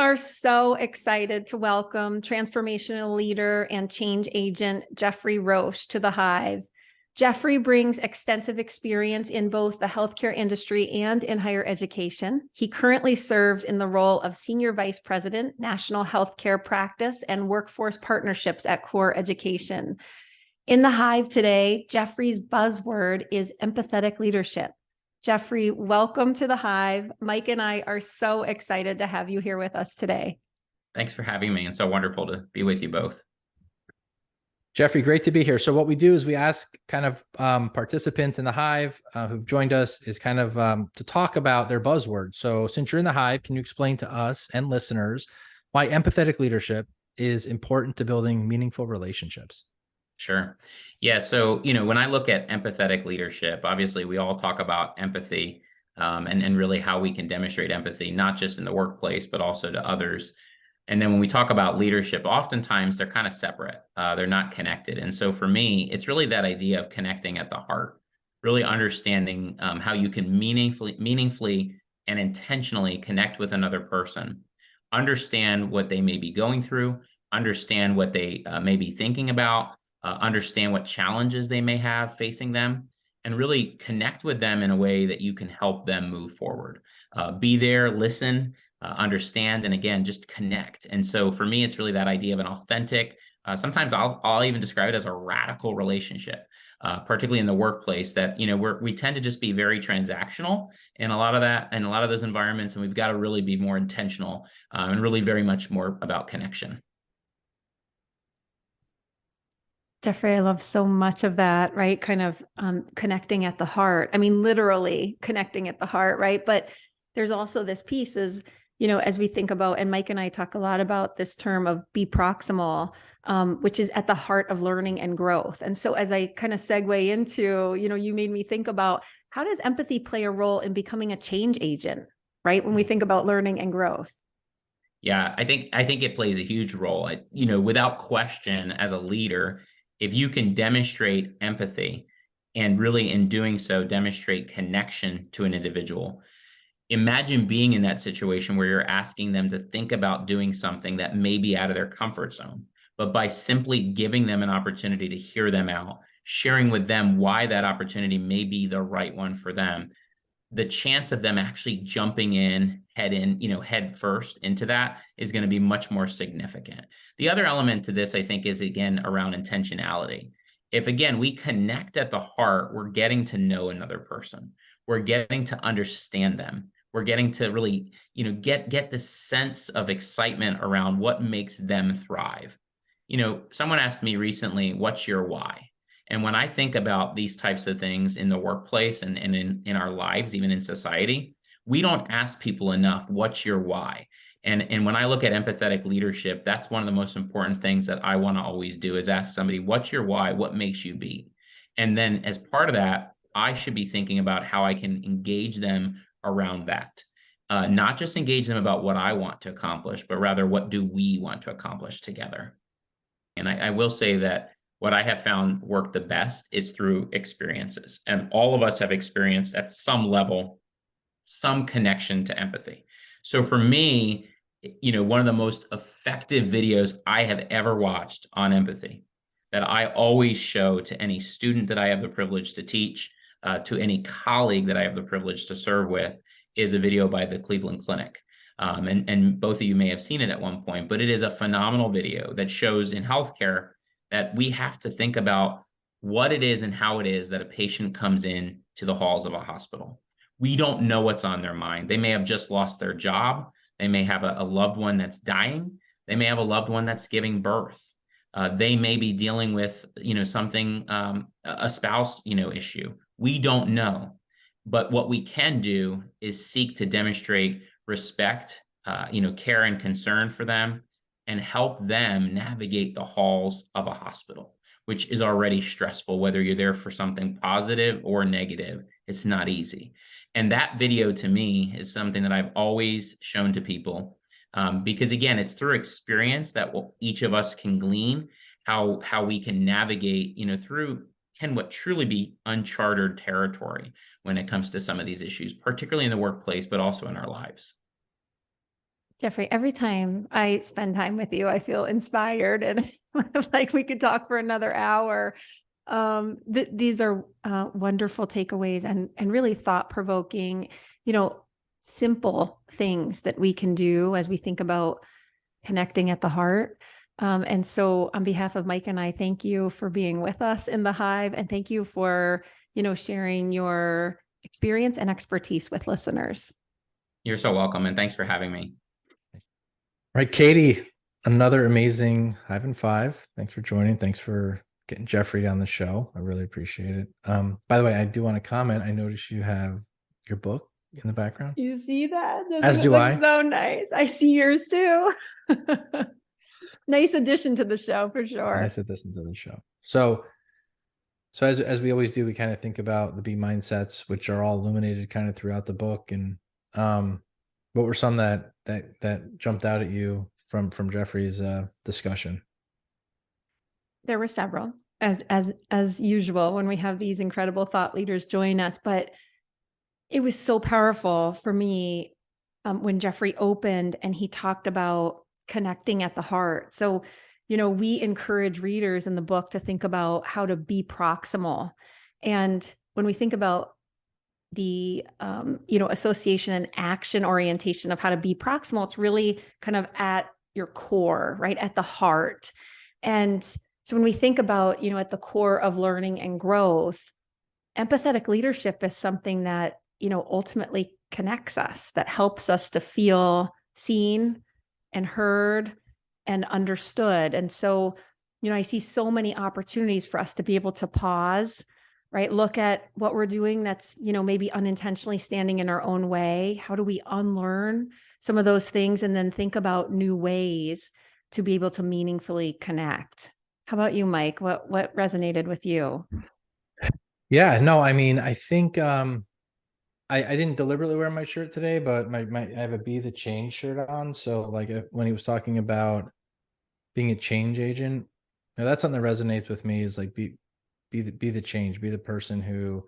are so excited to welcome transformational leader and change agent Geoffrey Roche to the Hive. Geoffrey brings extensive experience in both the healthcare industry and in higher education. He currently serves in the role of Senior Vice President, National Healthcare Practice and Workforce Partnerships at Core Education. In the Hive today, Geoffrey's buzzword is empathetic leadership. Geoffrey, welcome to the Hive. Mike and I are so excited to have you here with us today. Thanks for having me. It's so wonderful to be with you both. Geoffrey, great to be here. So what we do is we ask kind of participants in the Hive who've joined us is kind of to talk about their buzzwords. So since you're in the Hive, can you explain to us and listeners why empathetic leadership is important to building meaningful relationships? Sure. Yeah. So, when I look at empathetic leadership, obviously we all talk about empathy and really how we can demonstrate empathy, not just in the workplace, but also to others. And then when we talk about leadership, oftentimes they're kind of separate. They're not connected. And so for me, it's really that idea of connecting at the heart, really understanding how you can meaningfully and intentionally connect with another person, understand what they may be going through, understand what they may be thinking about, understand what challenges they may have facing them, and really connect with them in a way that you can help them move forward. Be there, listen, understand, and again, just connect. And so for me, it's really that idea of an authentic, sometimes I'll even describe it as a radical relationship, particularly in the workplace that, we tend to just be very transactional in a lot of that, and a lot of those environments, and we've got to really be more intentional and really very much more about connection. Geoffrey, I love so much of that, right? Kind of connecting at the heart. I mean, literally connecting at the heart, right? But there's also this piece is, as we think about, and Mike and I talk a lot about this term of be proximal, which is at the heart of learning and growth. And so as I kind of segue into, you made me think about how does empathy play a role in becoming a change agent, right? When we think about learning and growth. Yeah, I think it plays a huge role. Without question, as a leader, if you can demonstrate empathy and really in doing so demonstrate connection to an individual, imagine being in that situation where you're asking them to think about doing something that may be out of their comfort zone, but by simply giving them an opportunity to hear them out, sharing with them why that opportunity may be the right one for them, the chance of them actually jumping in, head first into that is going to be much more significant. The other element to this, I think, is again around intentionality. If again, we connect at the heart, we're getting to know another person. We're getting to understand them. We're getting to really, get the sense of excitement around what makes them thrive. Someone asked me recently, what's your why? And when I think about these types of things in the workplace and in our lives, even in society, we don't ask people enough, what's your why? And when I look at empathetic leadership, that's one of the most important things that I want to always do is ask somebody, what's your why? What makes you be? And then as part of that, I should be thinking about how I can engage them around that. Not just engage them about what I want to accomplish, but rather what do we want to accomplish together? And I will say that what I have found work the best is through experiences. And all of us have experienced at some level, some connection to empathy. So for me, one of the most effective videos I have ever watched on empathy that I always show to any student that I have the privilege to teach, to any colleague that I have the privilege to serve with, is a video by the Cleveland Clinic. And both of you may have seen it at one point, but it is a phenomenal video that shows in healthcare that we have to think about what it is and how it is that a patient comes in to the halls of a hospital. We don't know what's on their mind. They may have just lost their job. They may have a loved one that's dying. They may have a loved one that's giving birth. They may be dealing with, something, a spouse, issue. We don't know. But what we can do is seek to demonstrate respect, care and concern for them, and help them navigate the halls of a hospital, which is already stressful, whether you're there for something positive or negative. It's not easy. And that video to me is something that I've always shown to people because again, it's through experience that each of us can glean how we can navigate, through what truly be uncharted territory when it comes to some of these issues, particularly in the workplace, but also in our lives. Jeffrey, every time I spend time with you, I feel inspired and like we could talk for another hour. These are wonderful takeaways and really thought-provoking, simple things that we can do as we think about connecting at the heart. And so on behalf of Mike and I, thank you for being with us in the Hive, and thank you for, sharing your experience and expertise with listeners. You're so welcome, and thanks for having me. Right, Katie, another amazing Hive and Five. Thanks for joining. Thanks for getting Geoffrey on the show. I really appreciate it. By the way, I do want to comment. I noticed you have your book in the background. You see that? As do I. So nice. I see yours too. Nice addition to the show for sure. Nice addition to the show. So as we always do, we kind of think about the bemindsets, which are all illuminated kind of throughout the book. And what were some that jumped out at you from Geoffrey's discussion? There were several, as usual, when we have these incredible thought leaders join us. But it was so powerful for me when Geoffrey opened and he talked about connecting at the heart. So, we encourage readers in the book to think about how to be proximal. And when we think about the, association and action orientation of how to be proximal, it's really kind of at your core, right? At the heart. And so when we think about, at the core of learning and growth, empathetic leadership is something that, ultimately connects us, that helps us to feel seen and heard and understood. And so, I see so many opportunities for us to be able to pause, right? Look at what we're doing that's, maybe unintentionally standing in our own way. How do we unlearn some of those things and then think about new ways to be able to meaningfully connect? How about you, Mike? What resonated with you? Yeah, no, I mean, I think I didn't deliberately wear my shirt today, but I have a Be the Change shirt on. So like when he was talking about being a change agent, that's something that resonates with me, is like be the change, be the person who,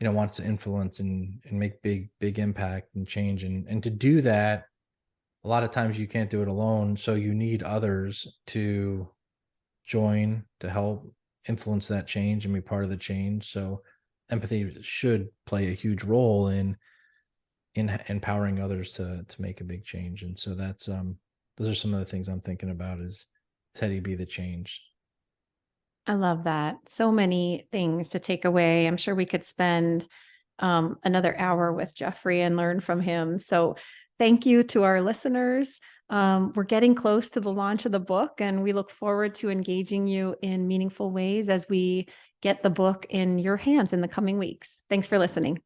wants to influence and make big impact and change. And to do that, a lot of times you can't do it alone. So you need others to join to help influence that change and be part of the change. So empathy should play a huge role in empowering others to make a big change. And so that's those are some of the things I'm thinking about, is how do you be the change? I love that. So many things to take away. I'm sure we could spend another hour with Geoffrey and learn from him. So thank you to our listeners. We're getting close to the launch of the book, and we look forward to engaging you in meaningful ways as we get the book in your hands in the coming weeks. Thanks for listening.